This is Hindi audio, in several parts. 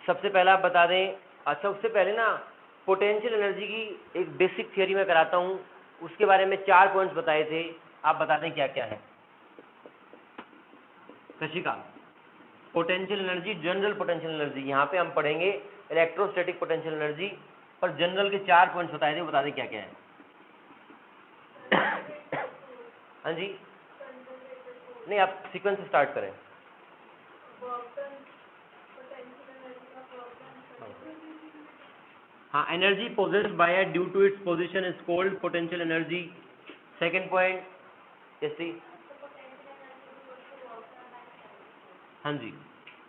सबसे पहला आप बता दें। अच्छा, उससे पहले ना पोटेंशियल एनर्जी की एक बेसिक थियरी में कराता हूँ, उसके बारे में 4 पॉइंट्स बताए थे, आप बता दें क्या क्या है। Kashika, potential energy, general potential energy, यहाँ पे हम पढ़ेंगे इलेक्ट्रोस्टैटिक पोटेंशियल एनर्जी, और जनरल के 4 पॉइंट्स बताए थे, बता दें क्या क्या है। हाँ जी, नहीं आप सीक्वेंस से स्टार्ट करें। हाँ, energy possessed by a due to its position is called potential energy. Second point, जैसे हाँ जी,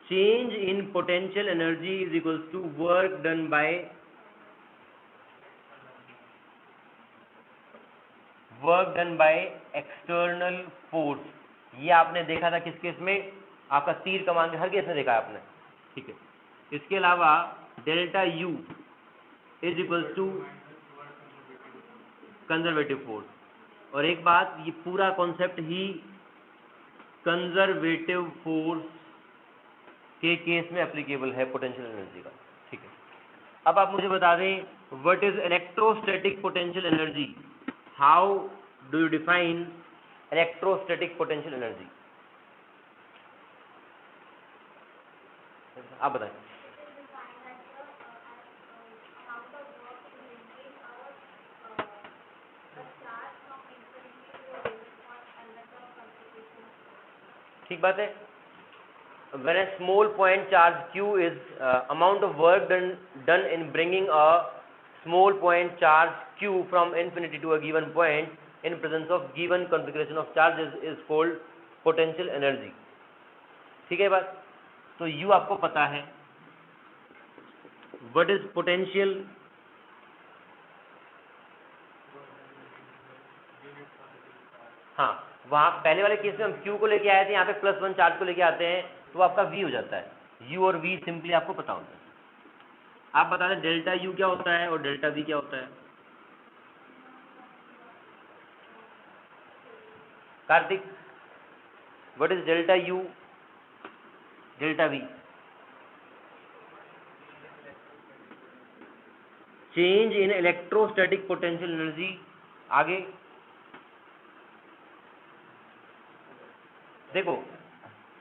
change in potential energy is equals to work done by external force. ये आपने देखा था किस केस में, आपका तीर कमान के हर केस में देखा है आपने, ठीक है। इसके अलावा delta u is equals to conservative force. और एक बात, ये पूरा कॉन्सेप्ट ही कंजर्वेटिव फोर्स के केस में एप्लीकेबल है पोटेंशियल एनर्जी का, ठीक है। अब आप मुझे बता दें, what is electrostatic potential energy, how do you define electrostatic potential energy, आप बताएं। ठीक बात है। when a small point charge q is amount of work done in bringing a small point charge q from infinity to a given point in presence of given configuration of charges is called potential energy। ठीक है बात। तो u आपको पता है, what is potential, हाँ, वहाँ पहले वाले केस में हम q को लेके आए थे, यहाँ पे +1 चार्ज को लेके आते हैं तो आपका v हो जाता है। u और v सिंपली आपको पता होता है। आप बता दें डेल्टा u क्या होता है और डेल्टा v क्या होता है। Kartik, what is delta u, delta v? Change in electrostatic potential energy. आगे देखो,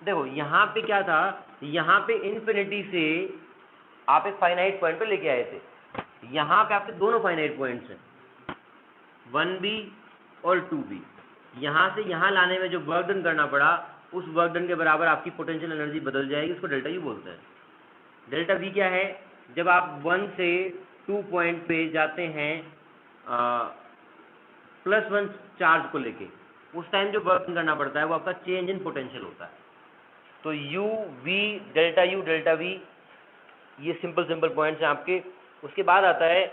देखो यहाँ पे क्या था, यहाँ पे इन्फिनिटी से आप एक फाइनाइट पॉइंट पे लेके आए थे, यहाँ पे आपके दोनों फाइनाइट पॉइंट्स हैं, 1b और 2b। यहाँ से यहाँ लाने में जो वर्क डन करना पड़ा, उस वर्क डन के बराबर आपकी पोटेंशियल एनर्जी बदल जाएगी, उसको डेल्टा यू बोलते हैं। डेल्टा v क्या है, जब आप 1 से 2 पॉइंट पे जाते हैं +1 चार्ज को लेके, उस टाइम जो वर्क करना पड़ता है वो आपका चेंज इन पोटेंशियल होता है। तो u v delta u delta v, ये सिंपल पॉइंट्स हैं आपके। उसके बाद आता है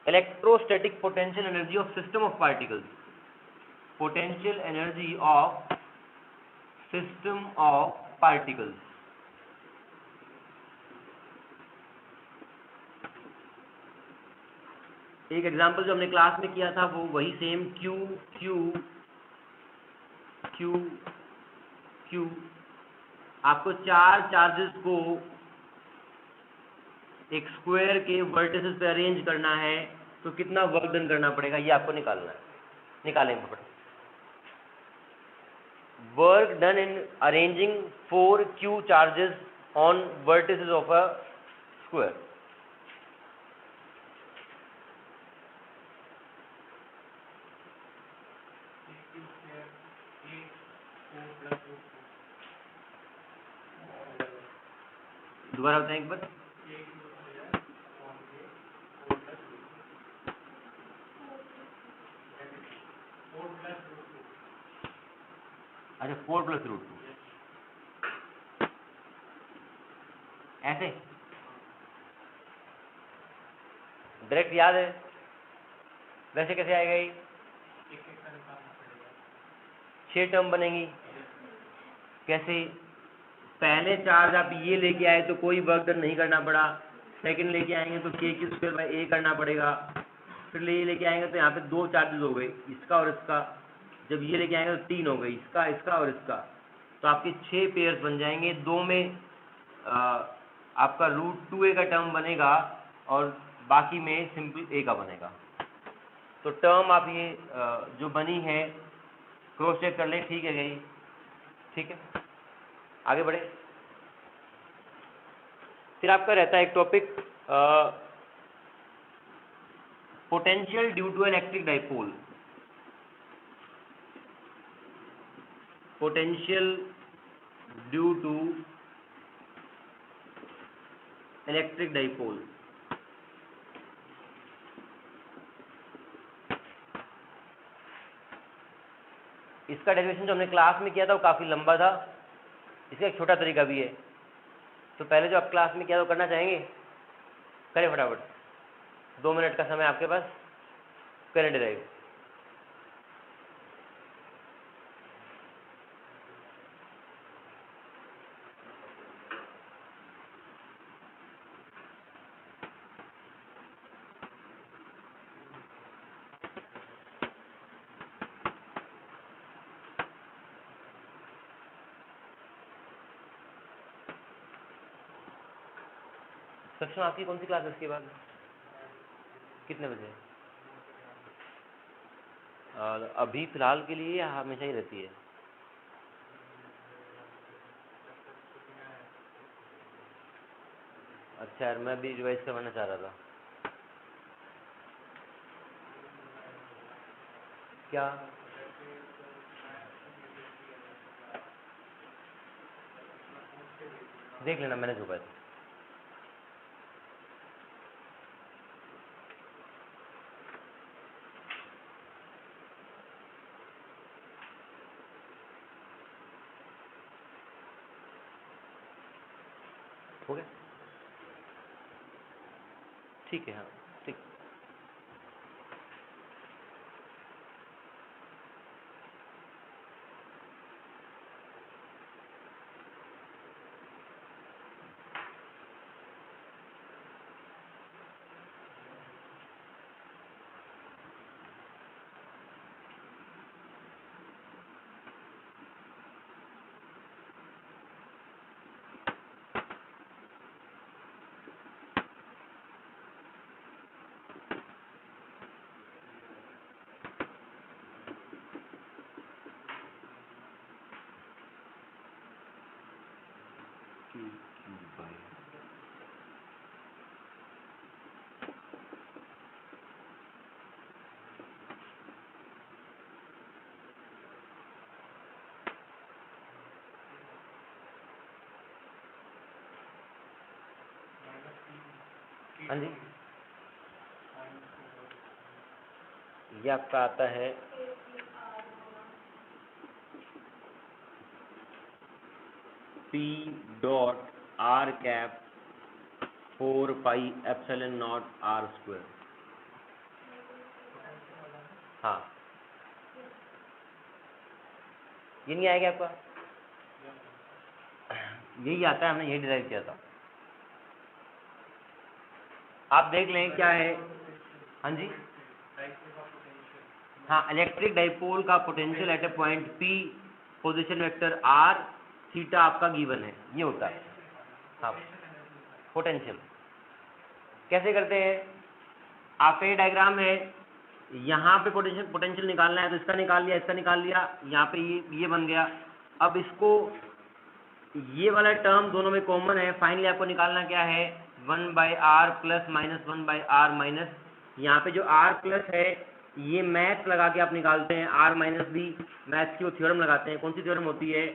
electrostatic potential energy of system of particles. Potential energy of system of particles. एक एग्जांपल जो हमने क्लास में किया था वो वही same q q q q, आपको 4 चार्जेस को एक स्क्वायर के वर्टिसेस पे अरेंज करना है, तो कितना वर्क डन करना पड़ेगा ये आपको निकालना है। निकालेंगे फटाफट। Work done in arranging 4 q charges on vertices of a square. दोबारा बताएं एक बार। अच्छा, 4 + √2 ऐसे डायरेक्ट याद है, वैसे कैसे आएगा ये? 6 टर्म बनेंगी। कैसे? पहले चार्ज आप ये लेके आए तो कोई वर्क डन नहीं करना पड़ा, सेकंड लेके आएंगे तो k² करना पड़ेगा, फिर ये लेके आएंगे तो यहाँ पे 2 चार्जेस हो गए, इसका और इसका। जब ये लेके आएंगे तो 3 हो गए, इसका, इसका और इसका। तो आपके 6 पेयर्स बन जाएंगे। 2 में आपका √2a का टर्म बनेगा और बाकी में सिंपल a का बनेगा। तो टर्म आप ये जो बनी है क्रॉस चेक कर लें, ठीक है गई, ठीक है। आगे बढ़े। फिर आपका रहता है एक topic potential due to electric dipole. Potential due to electric dipole. इसका डेरिवेशन जो हमने क्लास में किया था वो काफ़ी लंबा था, इसका एक छोटा तरीका भी है। तो पहले जो आप क्लास में किया था वो करना चाहेंगे? करें फटाफट, 2 मिनट का समय आपके पास, करें डिराइव। सक्षम आपकी कौन सी क्लास है इसके बाद? कितने बजे? अभी फिलहाल के लिए या हमेशा ही रहती है? अच्छा यार, मैं भी रिवाइज करवाना चाह रहा था। क्या? देख लेना, मैंने जो पाया। हो गया? ठीक है, हाँ ठीक। हाँ जी, ये आपका आता है P dot R cap 4 pi epsilon not R square. हाँ, ये नहीं आएगा आपका? यही आता है, हमने यही डिराइव किया था। आप देख लें क्या है। हाँ जी, हाँ, इलेक्ट्रिक डाइपोल का potential at A point P, position vector R, theta आपका गिवन है, ये होता है। हाँ, पोटेंशियल कैसे करते हैं? आपका ये डायग्राम है, यहाँ पे पोटेंशियल निकालना है तो इसका निकाल लिया, इसका निकाल लिया, यहाँ पे ये बन गया। अब इसको, ये वाला टर्म दोनों में कॉमन है, फाइनली आपको निकालना क्या है? 1/r plus minus 1/r minus, यहाँ पे जो r प्लस है ये मैथ लगा के आप निकालते हैं, r माइनस भी मैथ की वो थ्योरम लगाते हैं। कौन सी थ्योरम होती है?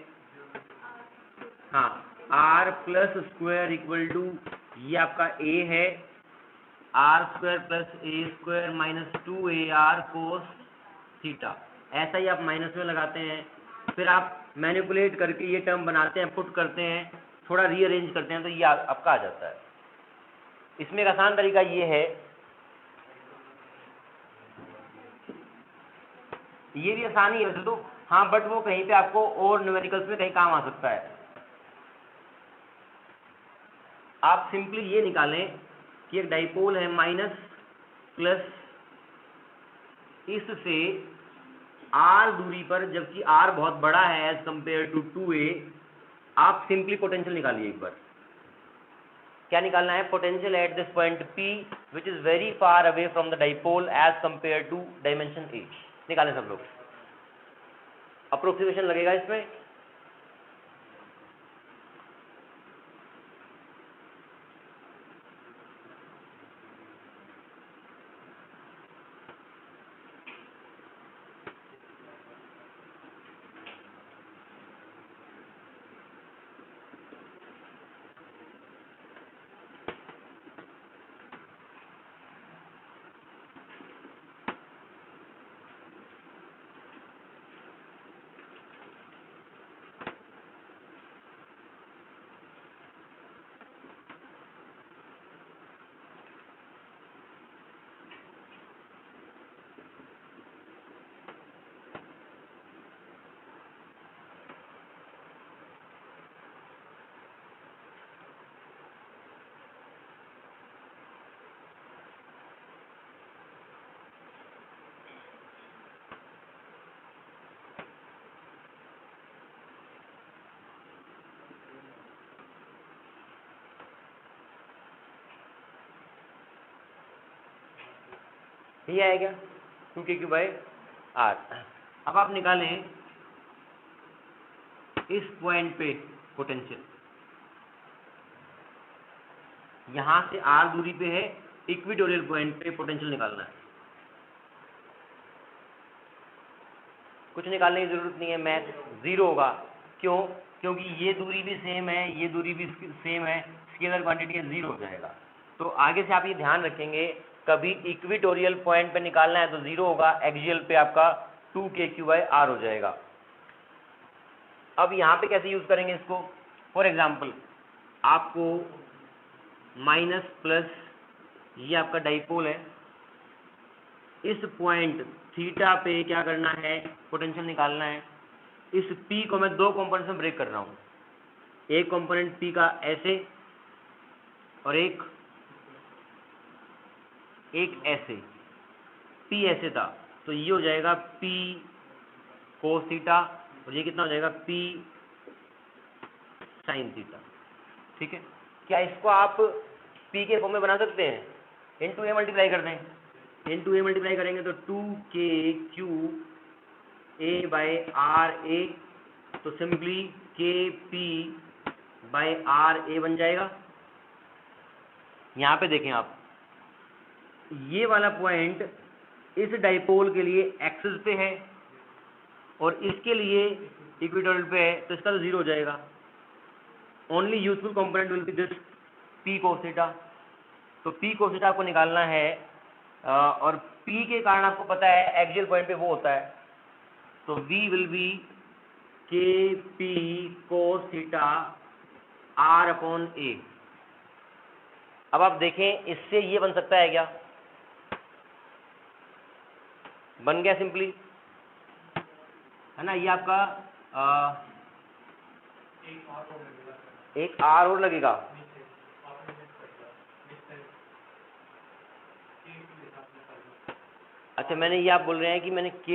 हाँ, r plus square equal to, ये आपका a है, r square plus a square minus 2ar cos theta. ऐसा ही आप माइनस में लगाते हैं, फिर आप मैनिपुलेट करके ये टर्म बनाते हैं, पुट करते हैं, थोड़ा रीअरेंज करते हैं तो ये आपका आ जाता है। इसमें एक आसान तरीका ये है, ये भी आसानी है वैसे तो, हाँ, बट वो कहीं पे आपको और न्यूमेरिकल्स में कहीं काम आ सकता है। आप सिंपली ये निकालें कि एक डाइपोल है माइनस प्लस इससे r दूरी पर, जबकि r बहुत बड़ा है एज कंपेयर टू 2a, आप सिंपली पोटेंशियल निकालिए एक बार। क्या निकालना है, potential at this point P which is very far away from the dipole as compared to dimension A। निकालें सब लोग, अप्रोक्सीमेशन लगेगा इसमें। ये आएगा 2k/r। अब आप निकालें इस पॉइंट पे पोटेंशियल, यहां से r दूरी पे है, इक्वेटोरियल पॉइंट पे पोटेंशियल निकालना है। कुछ निकालने की जरूरत नहीं है, मैथ 0 होगा। क्यों? क्योंकि ये दूरी भी सेम है, ये दूरी भी सेम है, स्केलर क्वांटिटी 0 हो जाएगा। तो आगे से आप ये ध्यान रखेंगे, कभी इक्वेटोरियल पॉइंट पे निकालना है तो 0 होगा, एक्सियल पे आपका 2kq/r हो जाएगा। अब यहाँ पे कैसे यूज करेंगे इसको? फॉर एग्जाम्पल आपको माइनस प्लस, ये आपका डाइपोल है, इस पॉइंट थीटा पे क्या करना है, पोटेंशियल निकालना है। इस P को मैं दो कंपोनेंट में ब्रेक कर रहा हूँ, एक कंपोनेंट P का ऐसे और एक ऐसे। P ऐसे था तो ये हो जाएगा P कोस थीटा, और ये कितना हो जाएगा, P साइन थीटा। ठीक है, क्या इसको आप P के फॉर्म में बना सकते हैं? इनटू a मल्टीप्लाई कर दें, इनटू a मल्टीप्लाई करेंगे तो 2kq a/r(a), तो सिंपली kp/r(a) बन जाएगा। यहाँ पे देखें आप, ये वाला पॉइंट इस डाइपोल के लिए एक्सिस पे है और इसके लिए इक्वेटोरियल पे है, तो इसका तो 0 हो जाएगा। Only useful component will be this P cos theta. तो P cos थीटा आपको निकालना है, और P के कारण आपको पता है एक्सियल पॉइंट पे वो होता है, तो V will be kp cos theta r/a। अब आप देखें, इससे ये बन सकता है क्या? बन गया सिंपली, है ना। ये आपका एक r और लगेगा, अच्छा मैंने ये, आप बोल रहे हैं कि मैंने k,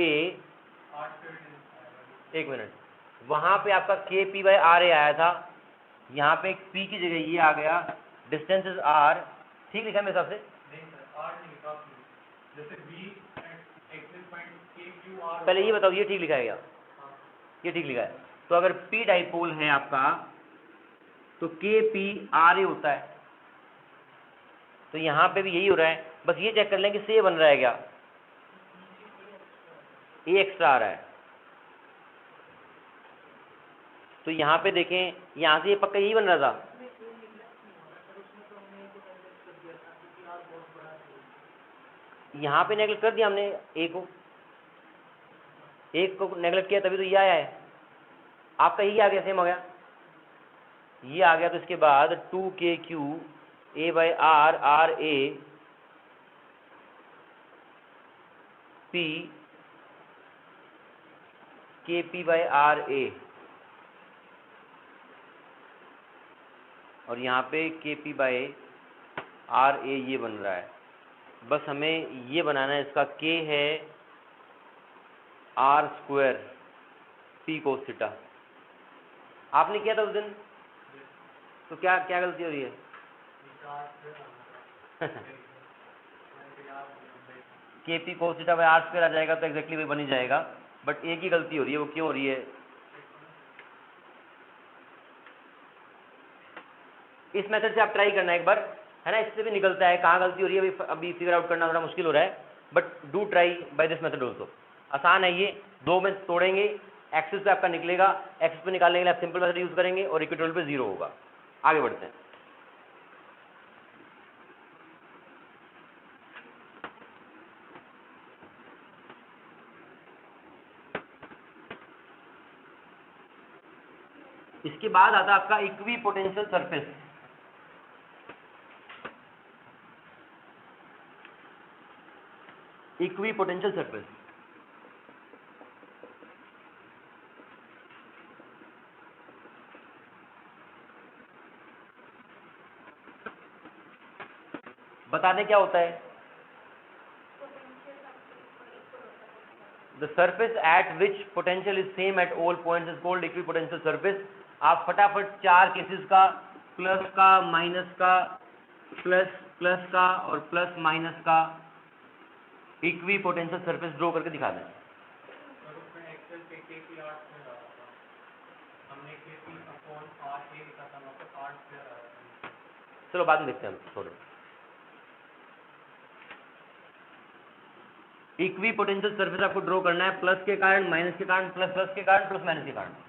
एक मिनट, वहां पे आपका kp/r(a) आया था, यहाँ पे एक p की जगह ये आ गया, डिस्टेंस इज r। ठीक लिखा है मेरे हिसाब से? पहले ये बताओ, ये ठीक लिखा है क्या? ये ठीक लिखा है। तो अगर P डाइपोल है आपका तो kp/r(a) होता है, तो यहाँ पे भी यही हो रहा है। बस ये चेक कर लें कि से बन रहा है क्या, ये एक्स्ट्रा आ रहा है। तो यहाँ पे देखें, यहाँ से ये पक्का यही बन रहा था, यहाँ पे नेगलेक्ट कर दिया हमने, एक को नेगलेक्ट किया, तभी तो ये आया है। आपका यही आ गया, सेम हो गया, ये आ गया। तो इसके बाद 2kq a/r(a) P kp/r(a), और यहाँ पे kp/r(a) ये बन रहा है। बस हमें ये बनाना है, इसका k है r² P cos थीटा। आपने किया था उस दिन, तो क्या क्या गलती हो रही है? KP cos theta by r square आ जाएगा तो एग्जैक्टली वही बन ही जाएगा, बट एक ही गलती हो रही है, वो क्यों हो रही है? इस मेथड से आप ट्राई करना एक बार, है ना, इससे भी निकलता है। कहाँ गलती हो रही है अभी फिगर आउट करना थोड़ा मुश्किल हो रहा है, but do try by this method also. आसान है ये, दो में तोड़ेंगे, एक्सिस पे आपका निकलेगा, एक्सिस पे निकालने के लिए आप सिंपल मेथड यूज करेंगे और इक्वेटोरियल पे 0 होगा। आगे बढ़ते हैं। इसके बाद आता है आपका equi potential surface. Equi potential surface बता दें क्या होता है? The surface at which potential is same at all points is called equi potential surface. आप फटाफट 4 केसेस का, प्लस का, माइनस का, प्लस का और प्लस माइनस का इक्वी पोटेंशियल सरफेस ड्रॉ करके दिखा दें। चलो बाद में देखते हैं, छोड़ो। इक्वी पोटेंशियल सरफेस आपको ड्रॉ करना है, प्लस के कारण, माइनस के कारण, प्लस प्लस के कारण, प्लस माइनस के कारण।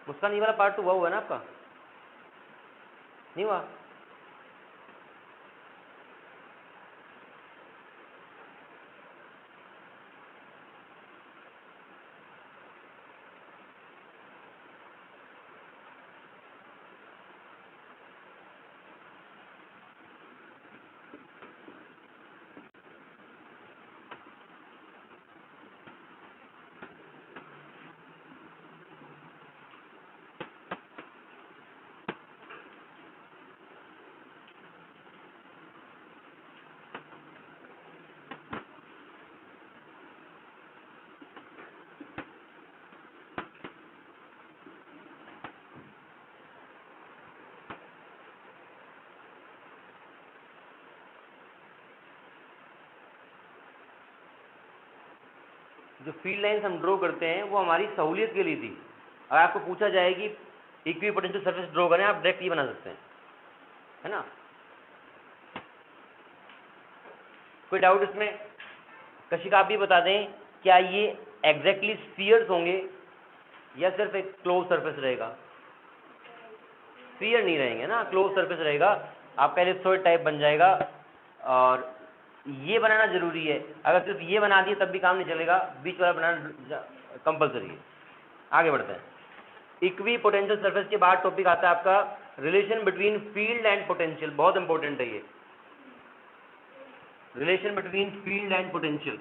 मुस्कान, ये वाला पार्ट तो हुआ है ना आपका? नहीं हुआ? जो फील्ड लाइंस हम ड्रॉ करते हैं वो हमारी सहूलियत के लिए थी। अगर आपको पूछा जाए कि इक्वी पोटेंशियल सरफेस ड्रॉ करें, आप डायरेक्ट ये बना सकते हैं, है ना। कोई डाउट इसमें? कशिका, आप भी बता दें, क्या ये एग्जैक्टली स्फीयर्स होंगे या सिर्फ एक क्लोज सरफेस रहेगा? स्फीयर नहीं रहेंगे ना, क्लोज सरफेस रहेगा, आपका एलिप्सॉइड टाइप बन जाएगा। और ये बनाना जरूरी है, अगर सिर्फ ये बना दिए तब भी काम नहीं चलेगा, बीच वाला बनाना कंपलसरी है। आगे बढ़ते हैं। इक्वी पोटेंशियल सरफेस के बाद टॉपिक आता है आपका relation between field and potential. बहुत इंपॉर्टेंट है ये, relation between field and potential.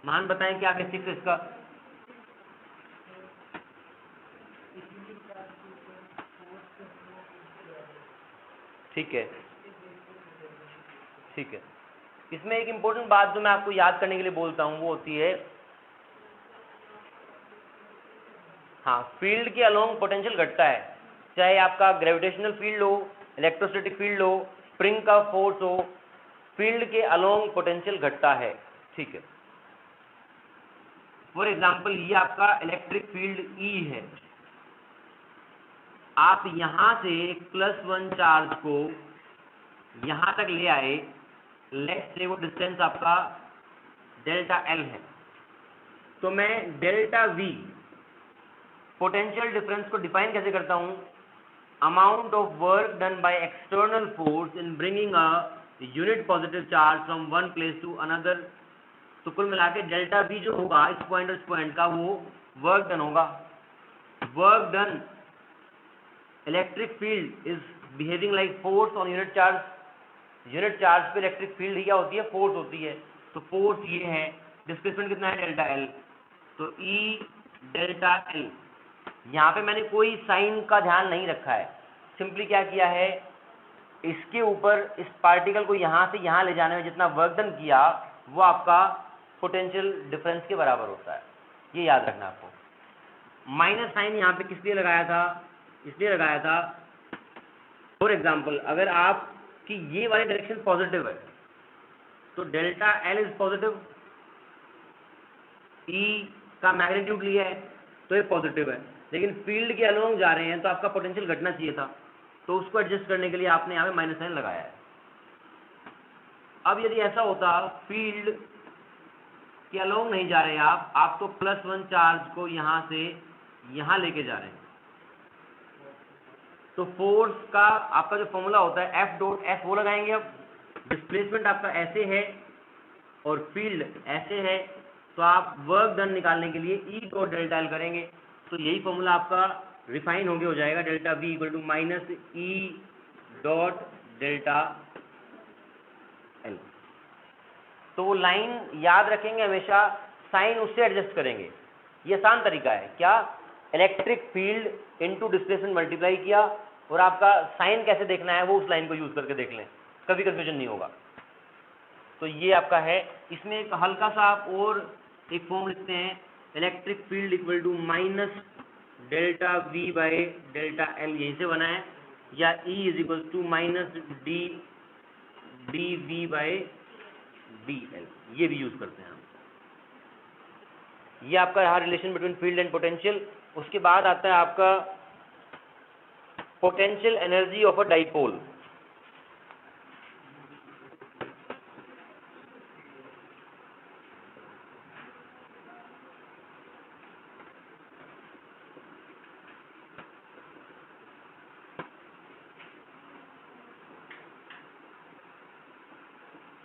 मान बताएं क्या बेसिक्स है इसका? ठीक है, ठीक है। इसमें एक इंपॉर्टेंट बात जो मैं आपको याद करने के लिए बोलता हूं वो होती है, हाँ, फील्ड के अलोंग पोटेंशियल घटता है, चाहे आपका ग्रेविटेशनल फील्ड हो, इलेक्ट्रोस्टैटिक फील्ड हो, स्प्रिंग का फोर्स हो, फील्ड के अलोंग पोटेंशियल घटता है। ठीक है, फॉर एग्जाम्पल ये आपका इलेक्ट्रिक फील्ड E है, आप यहां से +1 चार्ज को यहां तक ले आए, लेट्स से वो डिस्टेंस आपका डेल्टा L है, तो मैं डेल्टा V पोटेंशियल डिफरेंस को डिफाइन कैसे करता हूं? Amount of work done by external force in bringing a unit positive charge from one place to another तो कुल मिला के डेल्टा V जो होगा इस पॉइंट और इस पॉइंट का, वो वर्क डन होगा। Work done, electric field is behaving like force on unit charge. Unit charge पे इलेक्ट्रिक फील्ड ही क्या होती है, फोर्स होती है। तो फोर्स ये है, डिस्प्लेसमेंट कितना है, डेल्टा एल। तो ई डेल्टा एल, यहाँ पे मैंने कोई साइन का ध्यान नहीं रखा है, सिंपली क्या किया है, इसके ऊपर इस पार्टिकल को यहाँ से यहाँ ले जाने में जितना वर्क डन किया वो आपका पोटेंशियल डिफरेंस के बराबर होता है, ये याद रखना आपको। माइनस साइन यहाँ पे किस लिए लगाया था, इसलिए लगाया था, फॉर एग्जाम्पल अगर आपकी ये वाली डायरेक्शन पॉजिटिव है तो डेल्टा एल इज पॉजिटिव, ई का मैग्नीट्यूड लिया है तो ये पॉजिटिव है, लेकिन फील्ड के अलोंग जा रहे हैं तो आपका पोटेंशियल घटना चाहिए था, तो उसको एडजस्ट करने के लिए आपने यहाँ पे माइनस साइन लगाया है। अब यदि ऐसा होता फील्ड के अलोंग नहीं जा रहे आप तो +1 चार्ज को यहाँ से यहाँ लेके जा रहे हैं, तो फोर्स का आपका जो फॉर्मूला होता है F डॉट S वो लगाएंगे। अब डिस्प्लेसमेंट आपका ऐसे है और फील्ड ऐसे है, तो आप वर्क डन निकालने के लिए E डॉट डेल्टा एल करेंगे, तो यही फॉर्मूला आपका रिफाइन होके हो जाएगा, delta V equal to minus E dot delta L. तो वो लाइन याद रखेंगे हमेशा, साइन उससे एडजस्ट करेंगे। ये आसान तरीका है, क्या, electric field into displacement multiply किया, और आपका साइन कैसे देखना है वो उस लाइन को यूज करके देख लें, कभी कंफ्यूजन नहीं होगा। तो ये आपका है। इसमें एक हल्का सा आप और एक फॉर्म लिखते हैं, electric field equal to minus delta V by delta L, यहीं से बना है, या E is equal to minus d v by d L, ये भी यूज करते हैं हम। ये आपका रहा relation between field and potential. उसके बाद आता है आपका potential energy of a dipole.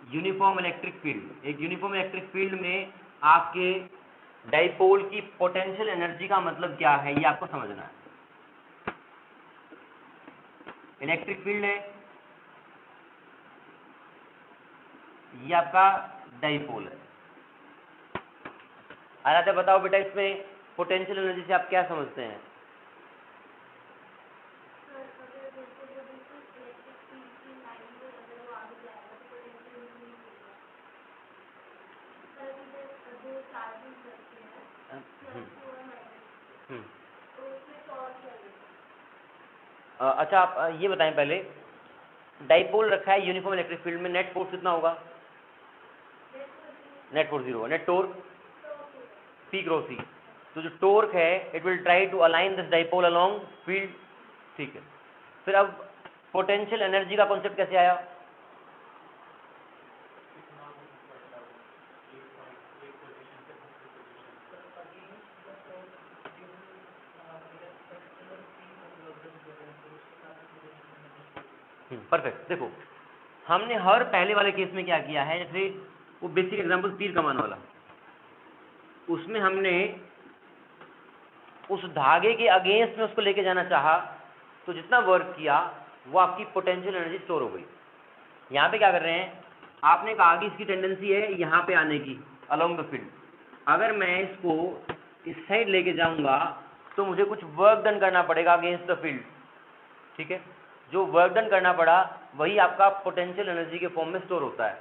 Uniform electric field, एक यूनिफॉर्म इलेक्ट्रिक फील्ड में आपके डाइपोल की पोटेंशियल एनर्जी का मतलब क्या है, ये आपको समझना है। इलेक्ट्रिक फील्ड है, ये आपका डाइपोल है। अच्छा बताओ बेटा, इसमें पोटेंशियल एनर्जी से आप क्या समझते हैं? अच्छा आप ये बताएं पहले, डाइपोल रखा है यूनिफॉर्म इलेक्ट्रिक फील्ड में, नेट फोर्स कितना होगा? नेट फोर्स 0 होगा। Net torque P cross C। तो जो टॉर्क है it will try to align this dipole along field, ठीक है। फिर अब पोटेंशियल एनर्जी का कॉन्सेप्ट कैसे आया? परफेक्ट। देखो हमने हर पहले वाले केस में क्या किया है, जैसे वो बेसिक एग्जांपल तीर कमान वाला, उसमें हमने उस धागे के अगेंस्ट में उसको लेके जाना चाहा, तो जितना वर्क किया वो आपकी पोटेंशियल एनर्जी स्टोर हो गई। यहाँ पे क्या कर रहे हैं, आपने कहा कि इसकी टेंडेंसी है यहाँ पे आने की अलोंग द फील्ड, अगर मैं इसको इस साइड लेके जाऊंगा तो मुझे कुछ वर्क डन करना पड़ेगा अगेंस्ट द फील्ड, ठीक है। जो वर्क डन करना पड़ा वही आपका पोटेंशियल एनर्जी के फॉर्म में स्टोर होता है,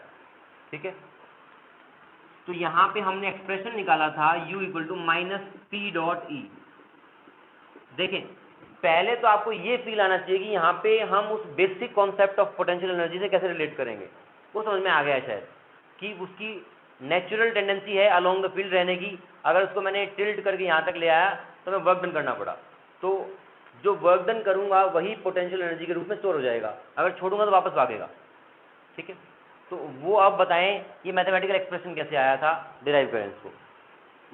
ठीक है। तो यहाँ पे हमने एक्सप्रेशन निकाला था U equal to minus p dot E. देखें पहले तो आपको ये फील आना चाहिए कि यहाँ पे हम उस basic concept of potential energy से कैसे रिलेट करेंगे, वो समझ में आ गया है शायद, कि उसकी नेचुरल टेंडेंसी है अलोंग द फील्ड रहने की। अगर उसको मैंने टिल्ट करके यहाँ तक ले आया तो मैं वर्क डन करना पड़ा, तो जो वर्क डन करूँगा वही पोटेंशियल एनर्जी के रूप में स्टोर हो जाएगा, अगर छोड़ूंगा तो वापस भागेगा, ठीक है। तो वो आप बताएं ये मैथमेटिकल एक्सप्रेशन कैसे आया था, डिराइव करें इसको,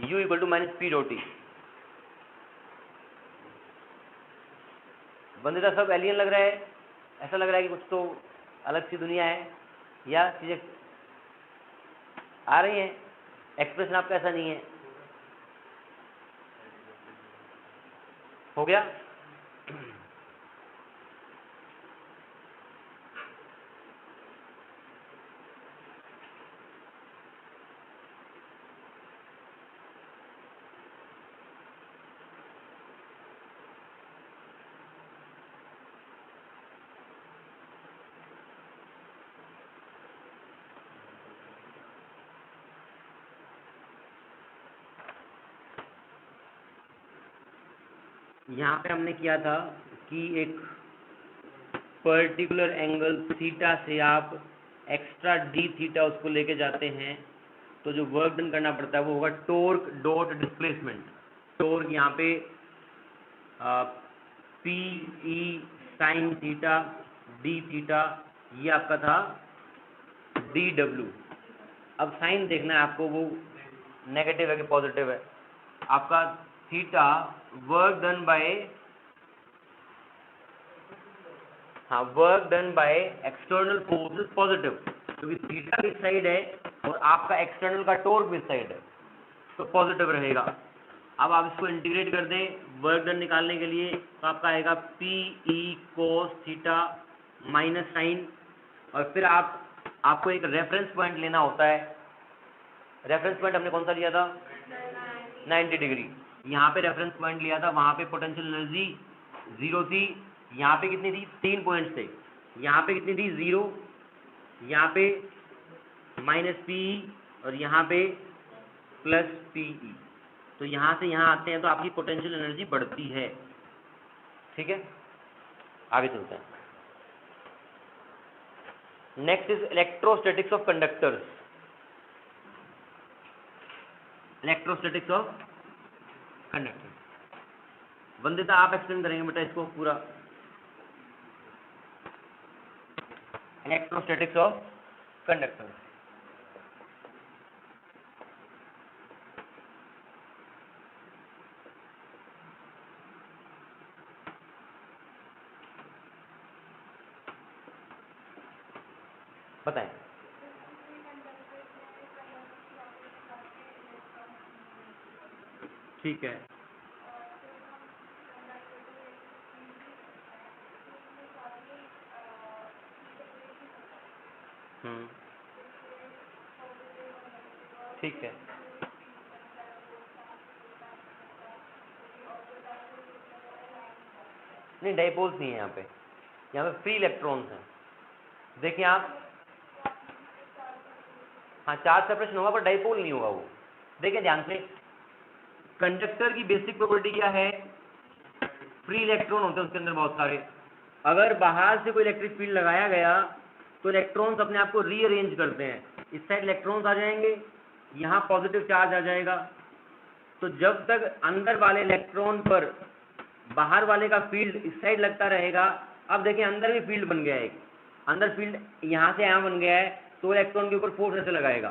U equal to minus p dot E. बंदे तो सब एलियन लग रहा है, ऐसा लग रहा है कि कुछ तो अलग सी दुनिया है, या चीज़ें आ रही हैं। एक्सप्रेशन आपका ऐसा नहीं है। हो गया? यहाँ पे हमने किया था कि एक पर्टिकुलर एंगल थीटा से आप एक्स्ट्रा डी थीटा उसको लेके जाते हैं, तो जो वर्क डन करना पड़ता है वो होगा टॉर्क डॉट डिस्प्लेसमेंट। टॉर्क यहाँ पे P E sine theta D theta, ये आपका था डी डब्ल्यू। अब साइन देखना है आपको, वो नेगेटिव है कि पॉजिटिव है। आपका थीटा वर्क डन बाय, हाँ, work done by external force is positive, क्योंकि थीटा इस साइड है और आपका एक्सटर्नल का टॉर्क भी इस साइड है, तो पॉजिटिव रहेगा। अब आप इसको इंटीग्रेट कर दें वर्क डन निकालने के लिए, तो आपका आएगा p E cos theta minus sine, और फिर आपको एक रेफरेंस पॉइंट लेना होता है। रेफरेंस पॉइंट हमने कौन सा लिया था? 90 डिग्री। यहाँ पे रेफरेंस पॉइंट लिया था, वहाँ पे पोटेंशियल एनर्जी 0 थी। यहाँ पे कितनी थी? 3 पॉइंट्स थे। यहाँ पे कितनी थी? 0, यहाँ पे माइनस पी और यहाँ पे प्लस पी। तो यहाँ से यहाँ आते हैं तो आपकी पोटेंशियल एनर्जी बढ़ती है। ठीक है, आगे चलते हैं। Next is electrostatics of conductors. Electrostatics of conductor, Vandita आप एक्सप्लेन करेंगे बेटा इसको पूरा। Electrostatics of conductor. बताएं। ठीक है, ठीक है। नहीं, डाइपोल्स नहीं है यहाँ पे फ्री इलेक्ट्रॉन्स हैं। देखिए आप, हाँ, चार्ज सेपरेशन होगा पर डाइपोल नहीं होगा वो। देखिए ध्यान से, कंडक्टर की बेसिक प्रॉपर्टी क्या है? फ्री इलेक्ट्रॉन होते हैं उसके अंदर बहुत सारे। अगर बाहर से कोई इलेक्ट्रिक फील्ड लगाया गया तो इलेक्ट्रॉन्स अपने आप को रीअरेंज करते हैं। इस साइड इलेक्ट्रॉन्स आ जाएंगे, यहाँ पॉजिटिव चार्ज आ जाएगा। तो जब तक अंदर वाले इलेक्ट्रॉन पर बाहर वाले का फील्ड इस साइड लगता रहेगा। अब देखिए अंदर भी फील्ड बन गया है, एक अंदर फील्ड यहाँ से यहाँ बन गया है, तो इलेक्ट्रॉन के ऊपर फोर्स ऐसे लगाएगा।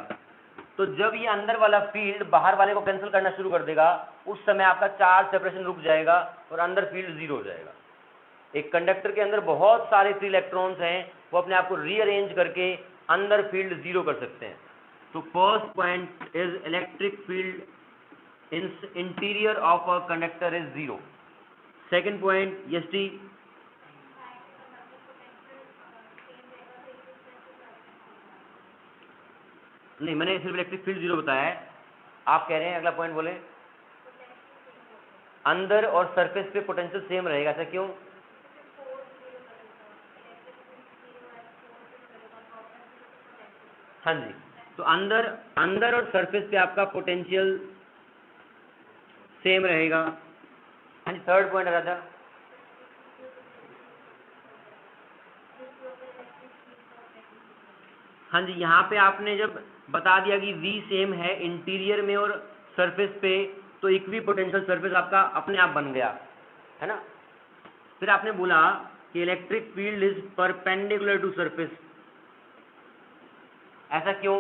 तो जब ये अंदर वाला फील्ड बाहर वाले को कैंसिल करना शुरू कर देगा, उस समय आपका चार्ज सेपरेशन रुक जाएगा और अंदर फील्ड 0 हो जाएगा। एक कंडक्टर के अंदर बहुत सारे फ्री इलेक्ट्रॉन्स हैं, वो अपने आप को रीअरेंज करके अंदर फील्ड 0 कर सकते हैं। तो first point is electric field in interior of a conductor is 0। Second point, yes T. नहीं, मैंने सिर्फ इलेक्ट्रिक फील्ड 0 बताया है। आप कह रहे हैं अगला पॉइंट बोले, अंदर और सरफेस पे पोटेंशियल सेम रहेगा। ऐसा क्यों? हाँ जी, तो अंदर और सरफेस पे आपका पोटेंशियल सेम रहेगा। हाँ जी, थर्ड पॉइंट राजा। हाँ जी, यहाँ पे आपने जब बता दिया कि V सेम है इंटीरियर में और सरफेस पे, तो इक्वी पोटेंशियल सरफेस आपका अपने आप बन गया, है ना। फिर आपने बोला कि electric field is perpendicular to surface. ऐसा क्यों?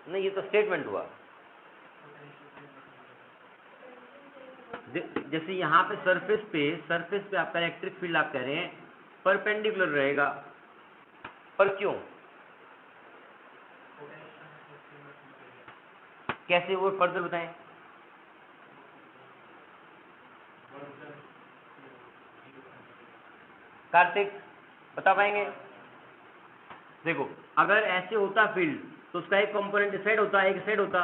नहीं, ये तो स्टेटमेंट हुआ। जैसे यहाँ पे सरफेस पे आपका इलेक्ट्रिक फील्ड आप कह रहे हैं परपेंडिकुलर रहेगा, पर क्यों, कैसे, वो फर्दर बताएं। कार्तिक बता पाएंगे? देखो अगर ऐसे होता फील्ड तो उसका एक कंपोनेंट इस साइड होता, एक साइड होता।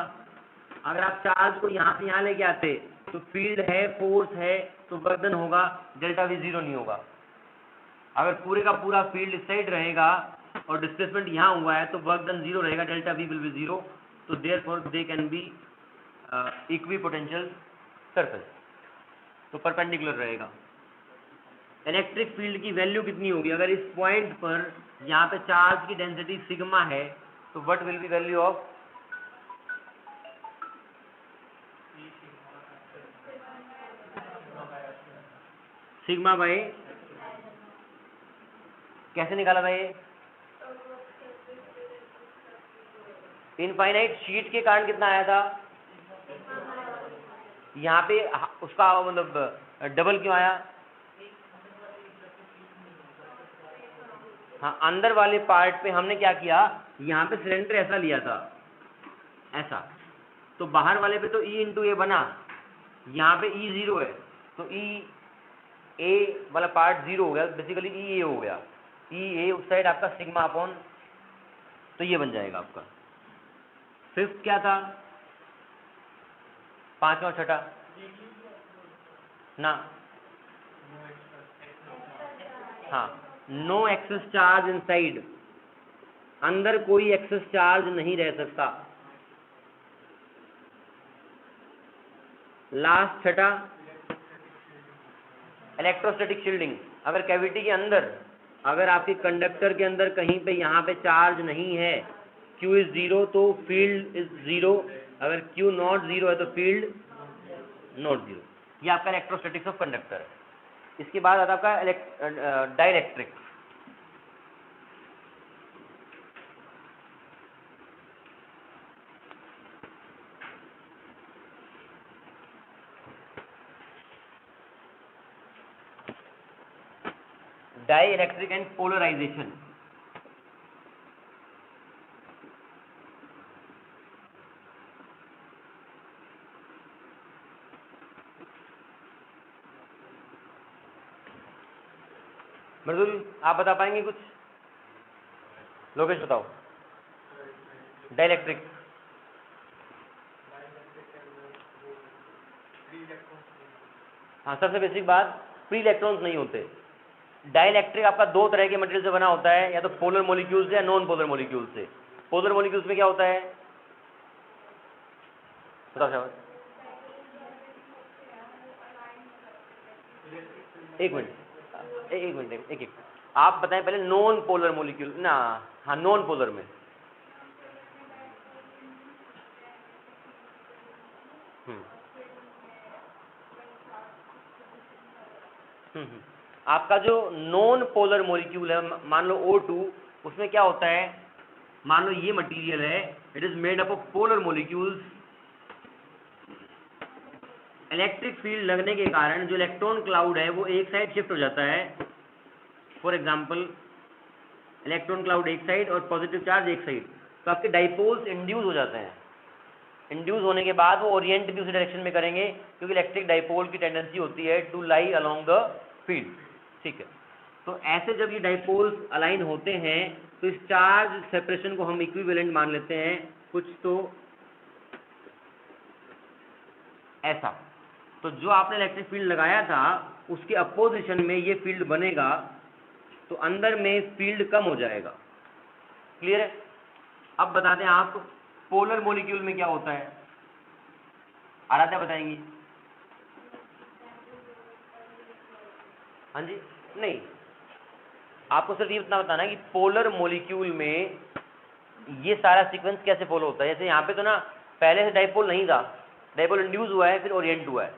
अगर आप चार्ज को यहाँ से यहाँ लेके आते तो फील्ड है, फोर्स है, तो वर्क डन होगा, डेल्टा वी जीरो नहीं होगा। अगर पूरे का पूरा फील्ड इस साइड रहेगा और डिस्प्लेसमेंट यहाँ हुआ है तो वर्क डन जीरो रहेगा, delta V will be zero. तो therefore they can be equipotential surface, तो परपेंडिकुलर रहेगा। इलेक्ट्रिक फील्ड की वैल्यू कितनी होगी? अगर इस पॉइंट पर यहाँ पे चार्ज की डेंसिटी सिग्मा है तो what will be value of sigma by, कैसे निकाला था ये? इनफाइनाइट शीट के कारण कितना आया था? यहाँ पे उसका मतलब डबल क्यों आया? हाँ, अंदर वाले पार्ट पे हमने क्या किया, यहाँ पे सिलेंडर ऐसा लिया था, ऐसा, तो बाहर वाले पे तो E इंटू ए बना, यहाँ पे E जीरो है तो E ए वाला पार्ट जीरो हो गया, बेसिकली E ए हो गया, E ए उस साइड आपका सिग्मा अपॉन, तो ये बन जाएगा आपका। फिफ्थ क्या था? पांचवा छठा ना, हाँ, नो एक्सेस चार्ज इनसाइड, अंदर कोई एक्सेस चार्ज नहीं रह सकता। लास्ट छठा इलेक्ट्रोस्टैटिक शील्डिंग। अगर कैविटी के अंदर, अगर आपके कंडक्टर के अंदर कहीं पे यहाँ पे चार्ज नहीं है, Q इज जीरो तो फील्ड इज जीरो, अगर Q नॉट जीरो है तो फील्ड नॉट जीरो। ये आपका इलेक्ट्रोस्टैटिक्स ऑफ कंडक्टर है। इसके बाद आता है आपका dielectric. Dielectric and polarization. Mridul आप बता पाएंगे कुछ? लोकेश बताओ। डाइलेक्ट्रिक, हाँ, सबसे बेसिक बात, फ्री इलेक्ट्रॉन्स नहीं होते। डाइलेक्ट्रिक आपका दो तरह के मटेरियल से बना होता है, या तो पोलर मॉलिक्यूल से या नॉन पोलर मॉलिक्यूल से। पोलर मॉलिक्यूल्स में क्या होता है, बताओ शाबाश। एक मिनट, एक आप बताएं पहले नॉन पोलर मॉलिक्यूल ना। हाँ, नॉन पोलर में आपका जो नॉन पोलर मॉलिक्यूल है, मान लो O2, उसमें क्या होता है, मान लो ये मटेरियल है, it is made up of polar molecules. Electric field लगने के कारण जो इलेक्ट्रॉन क्लाउड है वो एक साइड शिफ्ट हो जाता है। फॉर एग्जांपल इलेक्ट्रॉन क्लाउड एक साइड और पॉजिटिव चार्ज एक साइड, तो आपके डाइपोल्स इंड्यूस हो जाते हैं। इंड्यूस होने के बाद वो ओरिएंट भी उसी डायरेक्शन में करेंगे, क्योंकि इलेक्ट्रिक डाइपोल की टेंडेंसी होती है to lie along the field. ठीक है, तो ऐसे जब ये डाइपोल्स अलाइन होते हैं तो इस चार्ज सेपरेशन को हम इक्विवेलेंट मान लेते हैं, कुछ तो ऐसा। तो जो आपने इलेक्ट्रिक फील्ड लगाया था उसके अपोजिशन में ये फील्ड बनेगा, तो अंदर में फील्ड कम हो जाएगा। क्लियर है? अब बता दें आप, पोलर मॉलिक्यूल में क्या होता है, आराध्या बताएंगी। हाँ जी, नहीं, आपको सिर्फ ये इतना बताना है कि पोलर मॉलिक्यूल में ये सारा सीक्वेंस कैसे फॉलो होता है। जैसे यहाँ पे तो ना पहले से डाइपोल नहीं था, डाइपोल इंड्यूस हुआ है, फिर ओरिएंट हुआ है।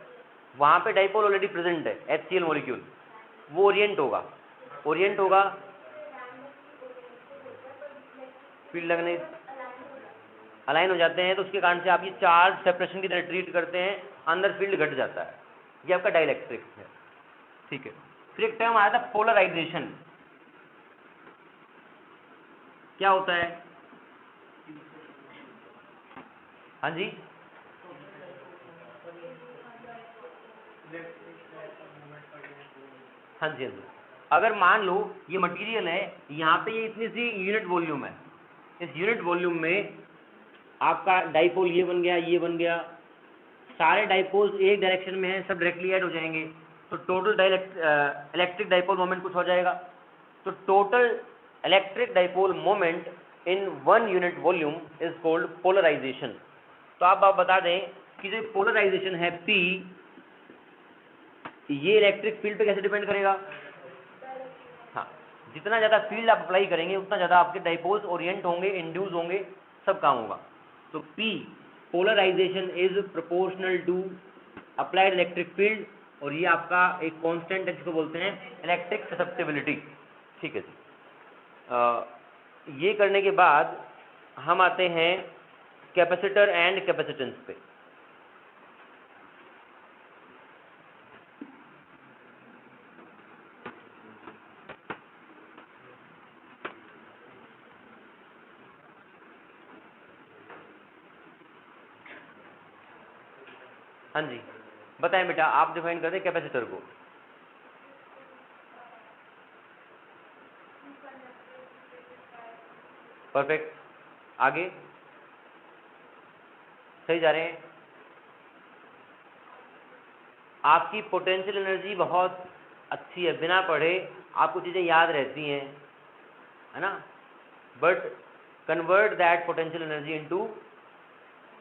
वहाँ पे डाइपोल ऑलरेडी प्रेजेंट है, HCl मॉलिक्यूल, वो ओरिएंट होगा, फील्ड लगने अलाइन हो जाते हैं, तो उसके कारण से आप ये चार्ज सेपरेशन की तरह ट्रीट करते हैं, अंदर फील्ड घट जाता है। ये आपका डाइलेक्ट्रिक है, ठीक है। फिर एक टर्म आया था पोलराइजेशन, क्या होता है? हाँ जी, हाँ जी, हाँ जी। अगर मान लो ये मटेरियल है, यहाँ पे ये इतनी सी यूनिट वॉल्यूम है, इस यूनिट वॉल्यूम में आपका डाइपोल ये बन गया, ये बन गया, सारे डाइपोल्स एक डायरेक्शन में हैं, सब डायरेक्टली ऐड हो जाएंगे, तो टोटल इलेक्ट्रिक डाइपोल मोमेंट कुछ हो जाएगा। तो total electric dipole moment in 1 unit volume is called polarization. तो आप बता दें कि जो पोलराइजेशन है P, ये इलेक्ट्रिक फील्ड पे कैसे डिपेंड करेगा? हाँ, जितना ज़्यादा फील्ड आप अप्लाई करेंगे उतना ज़्यादा आपके डाइपोल्स ओरिएंट होंगे, इंड्यूस होंगे, सब काम होगा। तो P polarization is proportional to applied electric field, और ये आपका एक कांस्टेंट है जिसको बोलते हैं इलेक्ट्रिक ससेप्टिबिलिटी, ठीक है जी। ये करने के बाद हम आते हैं कैपेसिटर एंड कैपेसिटेंस पे। हाँ जी, बताएं बेटा, आप डिफाइन कर दें कैपेसिटर को। परफेक्ट, आगे सही जा रहे हैं। आपकी पोटेंशियल एनर्जी बहुत अच्छी है, बिना पढ़े आपको चीज़ें याद रहती हैं, है ना, but convert that potential energy into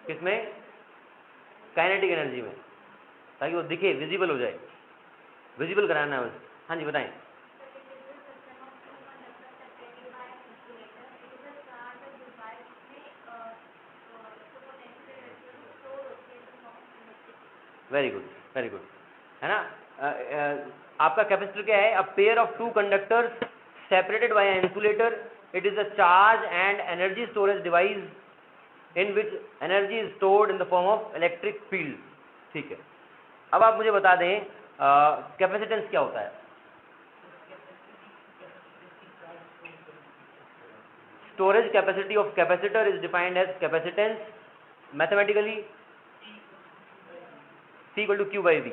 किसमें? काइनेटिक एनर्जी में, ताकि वो दिखे, विजिबल हो जाए, विजिबल कराना है बस। हाँ जी, बताएं। वेरी गुड, वेरी गुड, है ना। आपका कैपेसिटर क्या है? A pair of 2 conductors separated by an insulator, it is a charge and energy storage device in which energy is stored in the form of electric field, ठीक है। अब आप मुझे बता दें कैपेसिटेंस क्या होता है? Storage capacity of capacitor is defined as capacitance mathematically C equal to Q by V।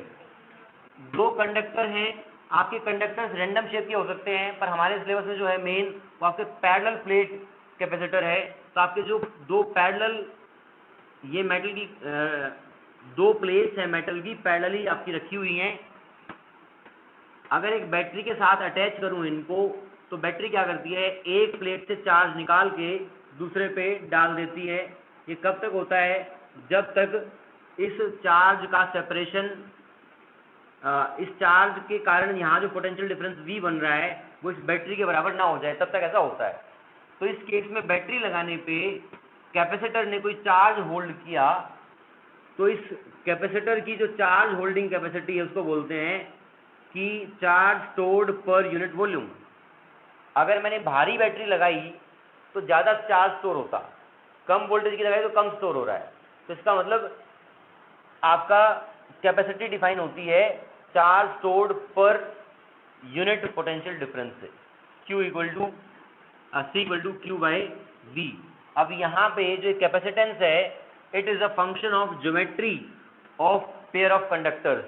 2 conductor हैं, आपके कंडक्टर्स रैंडम शेप के हो सकते हैं, पर हमारे सिलेबस में जो है मेन वो आपके पैरेलल प्लेट कैपेसिटर है। तो आपके जो 2 पैरेलल, ये मेटल की 2 प्लेट्स हैं मेटल की, पैरेलली आपकी रखी हुई हैं। अगर एक बैटरी के साथ अटैच करूं इनको, तो बैटरी क्या करती है? एक प्लेट से चार्ज निकाल के दूसरे पे डाल देती है। ये कब तक होता है? जब तक इस चार्ज का सेपरेशन, इस चार्ज के कारण यहाँ जो पोटेंशियल डिफरेंस V बन रहा है वो इस बैटरी के बराबर ना हो जाए, तब तक ऐसा होता है। तो इस केस में बैटरी लगाने पे कैपेसिटर ने कोई चार्ज होल्ड किया, तो इस कैपेसिटर की जो चार्ज होल्डिंग कैपेसिटी है उसको बोलते हैं कि चार्ज स्टोर्ड पर यूनिट वॉल्यूम। अगर मैंने भारी बैटरी लगाई तो ज़्यादा चार्ज स्टोर होता, कम वोल्टेज की लगाई तो कम स्टोर हो रहा है। तो इसका मतलब आपका कैपेसिटी डिफाइन होती है चार्ज स्टोर्ड पर यूनिट पोटेंशियल डिफरेंस से, Q equal to C equal to Q by V। अब यहाँ पे जो कैपेसिटेंस है, it is a function of geometry of pair of conductors,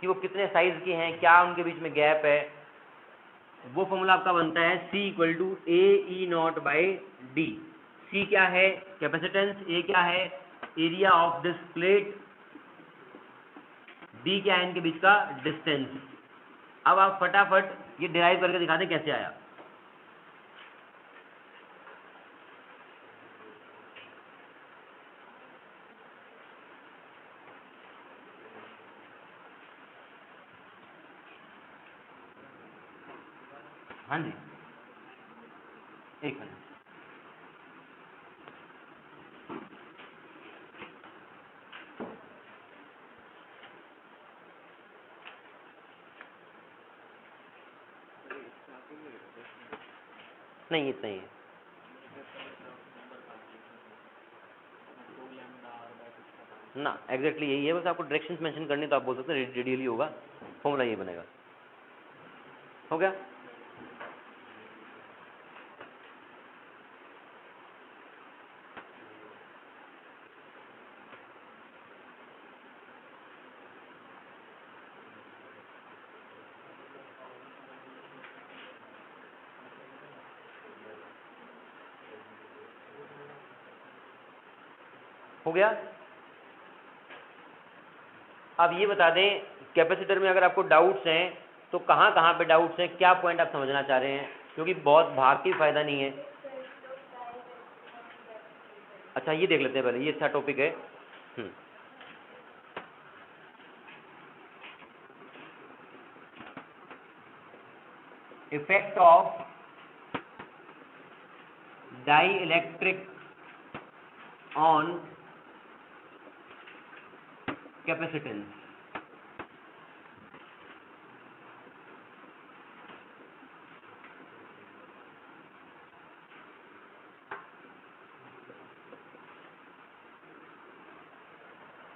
कि वो कितने साइज के हैं, क्या उनके बीच में गैप है। वो फॉर्मूला आपका बनता है C equal to AE0 by D। C क्या है? कैपेसिटेंस। A क्या है? Area of this plate. D क्या है? इनके बीच का डिस्टेंस। अब आप फटाफट ये डिराइव करके दिखा दें कैसे आया। हाँ जी, एक मिनट। नहीं, इतना ही है। ना एग्जैक्टली यही है, बस आपको डायरेक्शन मेंशन करनी तो आप बोल सकते हैं रेडियली होगा, फॉर्मूला ये बनेगा। हो गया? हो गया? अब ये बता दें कैपेसिटर में अगर आपको डाउट्स हैं तो कहाँ कहाँ पे डाउट्स हैं, क्या पॉइंट आप समझना चाह रहे हैं, क्योंकि बहुत भाग की फायदा नहीं है। अच्छा ये देख लेते हैं पहले, ये अच्छा टॉपिक है। Effect of dielectric on capacitance.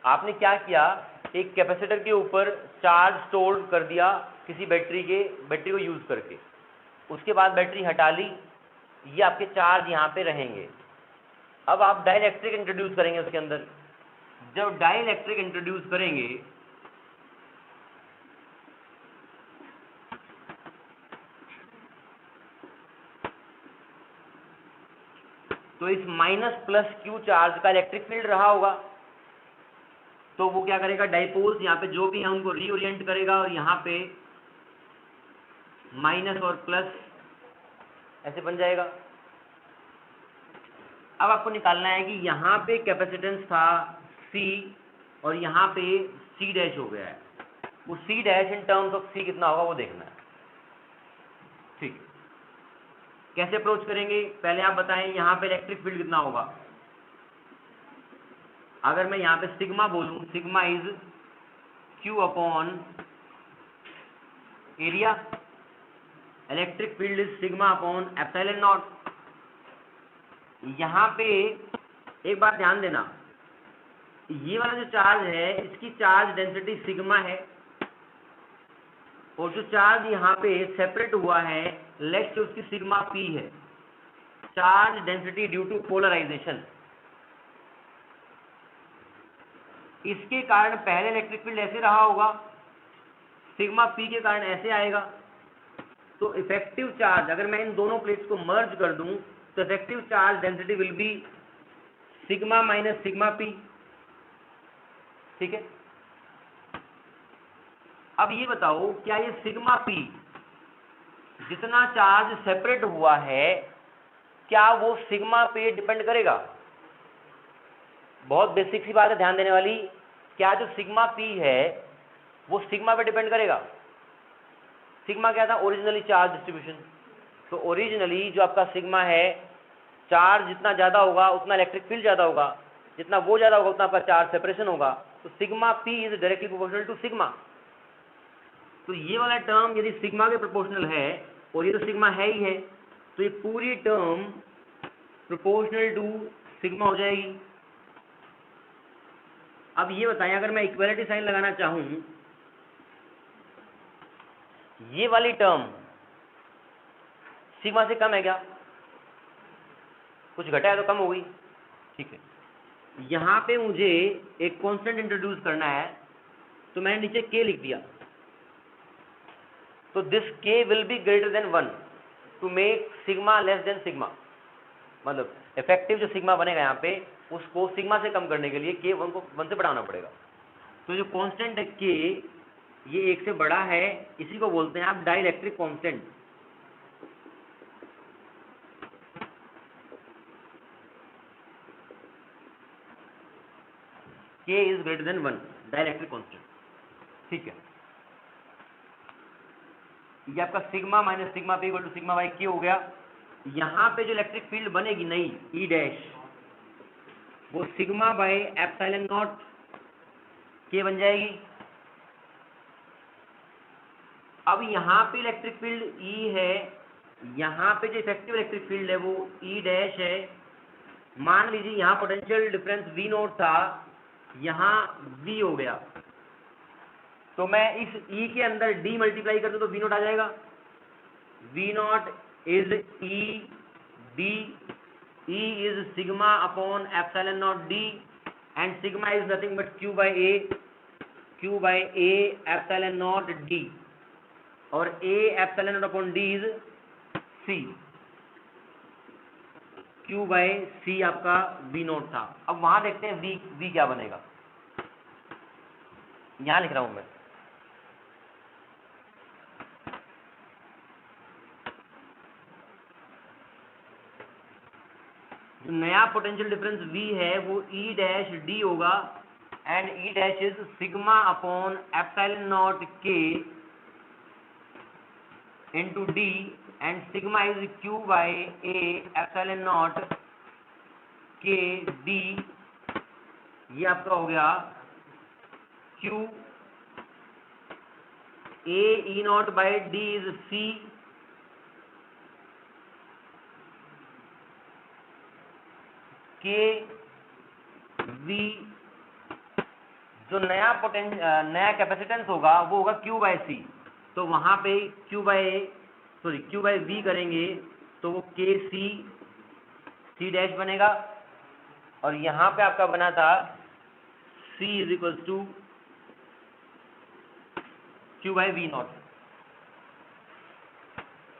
आपने क्या किया, एक कैपेसिटर के ऊपर चार्ज स्टोर कर दिया किसी बैटरी को यूज करके, उसके बाद बैटरी हटा ली, ये आपके चार्ज यहाँ पे रहेंगे। अब आप डाइइलेक्ट्रिक इंट्रोड्यूस करेंगे उसके अंदर। जब डाइइलेक्ट्रिक इंट्रोड्यूस करेंगे तो इस माइनस प्लस क्यू चार्ज का इलेक्ट्रिक फील्ड रहा होगा, तो वो क्या करेगा, डाइपोल्स यहाँ पे जो भी है उनको रीओरिएंट करेगा और यहाँ पे माइनस और प्लस ऐसे बन जाएगा। अब आपको निकालना है कि यहाँ पे कैपेसिटेंस था C और यहाँ पे C डैश हो गया है, वो C dash in terms of C कितना होगा वो देखना है। ठीक, कैसे अप्रोच करेंगे, पहले आप बताएं यहाँ पे इलेक्ट्रिक फील्ड कितना होगा। अगर मैं यहाँ पे सिग्मा बोलूं, sigma is Q upon area, electric field is sigma upon epsilon not. यहाँ पे एक बात ध्यान देना, ये वाला जो चार्ज है इसकी चार्ज डेंसिटी सिग्मा है, और जो चार्ज यहाँ पे सेपरेट हुआ है लेट्स से उसकी सिग्मा p है, charge density due to polarization. इसके कारण पहले इलेक्ट्रिक फील्ड ऐसे रहा होगा, सिग्मा p के कारण ऐसे आएगा। तो इफेक्टिव चार्ज, अगर मैं इन दोनों प्लेट्स को मर्ज कर दूं तो effective charge density will be sigma minus sigma p। ठीक है, अब ये बताओ क्या ये सिग्मा p जितना चार्ज सेपरेट हुआ है क्या वो सिग्मा पे डिपेंड करेगा? बहुत बेसिक सी बात है ध्यान देने वाली, क्या जो सिग्मा p है वो सिग्मा पे डिपेंड करेगा? सिग्मा क्या था, ओरिजिनली चार्ज डिस्ट्रीब्यूशन। तो ओरिजिनली जो आपका सिग्मा है, चार्ज जितना ज़्यादा होगा उतना इलेक्ट्रिक फील्ड ज़्यादा होगा, जितना वो ज़्यादा होगा उतना आपका चार्ज सेपरेशन होगा। तो sigma p is directly proportional to sigma. तो ये वाला टर्म यदि सिग्मा के प्रोपोर्शनल है, और ये तो सिग्मा है ही है, तो ये पूरी टर्म प्रोपोर्शनल टू सिग्मा हो जाएगी। अब ये बताएं, अगर मैं इक्वलिटी साइन लगाना चाहूं, ये वाली टर्म सिग्मा से कम है क्या? कुछ घटा है तो कम हो गई। ठीक है, यहाँ पे मुझे एक कांस्टेंट इंट्रोड्यूस करना है, तो मैंने नीचे k लिख दिया। तो this k will be greater than 1 to make sigma less than sigma. मतलब इफेक्टिव जो सिग्मा बनेगा यहाँ पे, उसको सिग्मा से कम करने के लिए k 1 को 1 से बढ़ाना पड़ेगा। तो जो कांस्टेंट है k, ये 1 से बड़ा है, इसी को बोलते हैं आप dielectric constant. k is greater than 1, dielectric constant. ठीक है, ये आपका sigma minus sigma p equal to sigma by k हो गया। यहाँ पे जो इलेक्ट्रिक फील्ड बनेगी नई E डैश, वो sigma by epsilon naught k बन जाएगी। अब यहाँ पे इलेक्ट्रिक फील्ड E है, यहाँ पे जो इफेक्टिव इलेक्ट्रिक फील्ड है वो E डैश है। मान लीजिए यहाँ पोटेंशियल डिफरेंस V नोट था, यहाँ V हो गया, तो मैं इस E के अंदर D मल्टीप्लाई कर दूं तो V नॉट आ जाएगा। V naught is E D, E is sigma upon epsilon naught D and sigma is nothing but Q by A epsilon naught D, और A epsilon naught upon D is C, Q by C आपका V नॉट था। अब वहां देखते हैं V क्या बनेगा, यहां लिख रहा हूं मैं। जो नया पोटेंशियल डिफरेंस V है वो E डैश D होगा, and E dash is sigma upon epsilon naught K into D, and sigma is Q by A epsilon naught K D, ये आपका हो गया Q A E naught by D is C K V, जो नया कैपेसिटेंस होगा वो होगा Q बाय C, तो वहां पे Q बाय V करेंगे तो वो K C डैश बनेगा, और यहाँ पे आपका बना था C is equal to Q by V naught,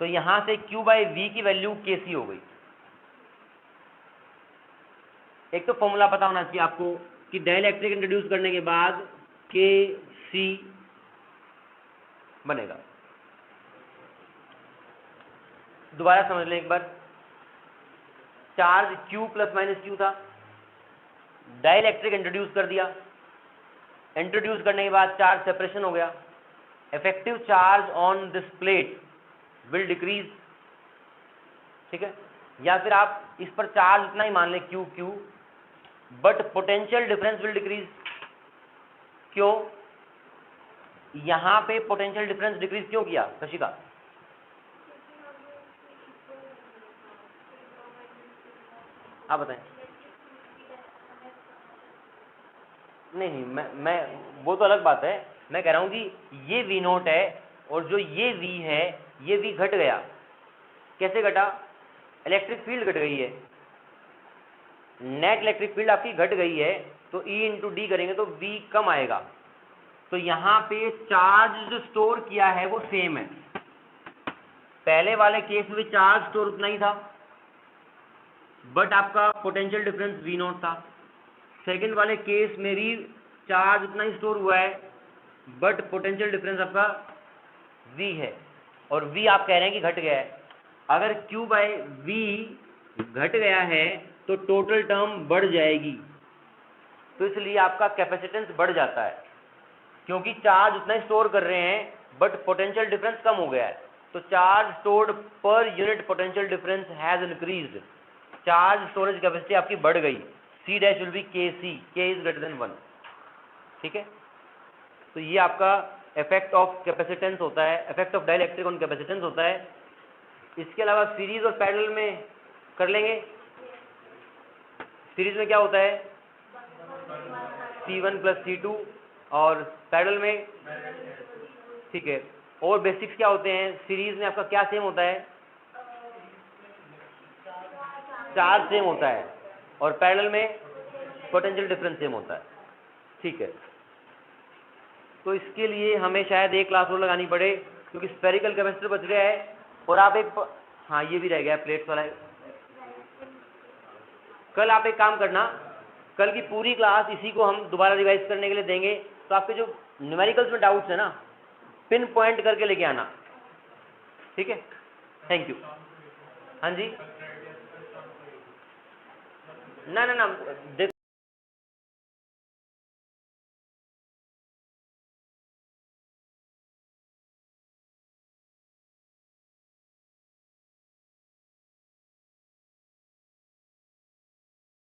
तो यहाँ से Q बाय V की वैल्यू KC हो गई। एक तो फॉर्मूला पता होना चाहिए आपको कि डाइलेक्ट्रिक इंट्रोड्यूस करने के बाद KC बनेगा। दोबारा समझ लें एक बार, charge Q plus minus Q था, डाइलेक्ट्रिक इंट्रोड्यूस कर दिया, इंट्रोड्यूस करने के बाद चार्ज सेपरेशन हो गया, effective charge on this plate will decrease, ठीक है, या फिर आप इस पर चार्ज उतना ही मान लें Q, but potential difference will decrease. क्यों? यहां पे पोटेंशियल डिफरेंस डिक्रीज क्यों किया कशिका? आप बताएं। नहीं, मैं वो तो अलग बात है, मैं कह रहा हूं कि ये V नोट है और जो ये V है ये V घट गया। कैसे घटा? इलेक्ट्रिक फील्ड घट गई है, नेट इलेक्ट्रिक फील्ड आपकी घट गई है, तो E इंटू डी करेंगे तो V कम आएगा। तो यहाँ पे चार्ज जो स्टोर किया है वो सेम है, पहले वाले केस में चार्ज स्टोर उतना ही था बट आपका पोटेंशियल डिफरेंस V नॉट था। सेकंड वाले केस में भी चार्ज उतना ही स्टोर हुआ है बट पोटेंशियल डिफरेंस आपका V है, और V आप कह रहे हैं कि घट गया है। अगर Q बाय V घट गया है तो टोटल टर्म बढ़ जाएगी, तो इसलिए आपका कैपेसिटेंस बढ़ जाता है, क्योंकि चार्ज उतना ही स्टोर कर रहे हैं बट पोटेंशियल डिफरेंस कम हो गया है। तो चार्ज स्टोर्ड पर unit potential difference has increased, charge storage capacity आपकी बढ़ गई। C dash will be KC, K is greater than 1, ठीक है। तो ये आपका इफेक्ट ऑफ कैपेसिटेंस होता है, effect of dielectric on capacitance होता है। इसके अलावा सीरीज और पैरेलल में कर लेंगे। सीरीज में क्या होता है? C1 प्लस C2, और पैरेलल में, ठीक है। और बेसिक्स क्या होते हैं? सीरीज में आपका क्या सेम होता है? चार्ज सेम होता है, और पैरेलल में पोटेंशियल डिफरेंस सेम होता है, ठीक है। तो इसके लिए हमें शायद एक क्लास और लगानी पड़े, क्योंकि स्फेरिकल कैपेसिटर बच गया है, और आप एक, हाँ ये भी रह गया प्लेट्स वाला। कल आप एक काम करना, कल की पूरी क्लास इसी को हम दोबारा रिवाइज करने के लिए देंगे, तो आपके जो न्यूमेरिकल्स में डाउट्स है ना, पिन पॉइंट करके लेके आना, ठीक है। Thank you. हाँ जी, ना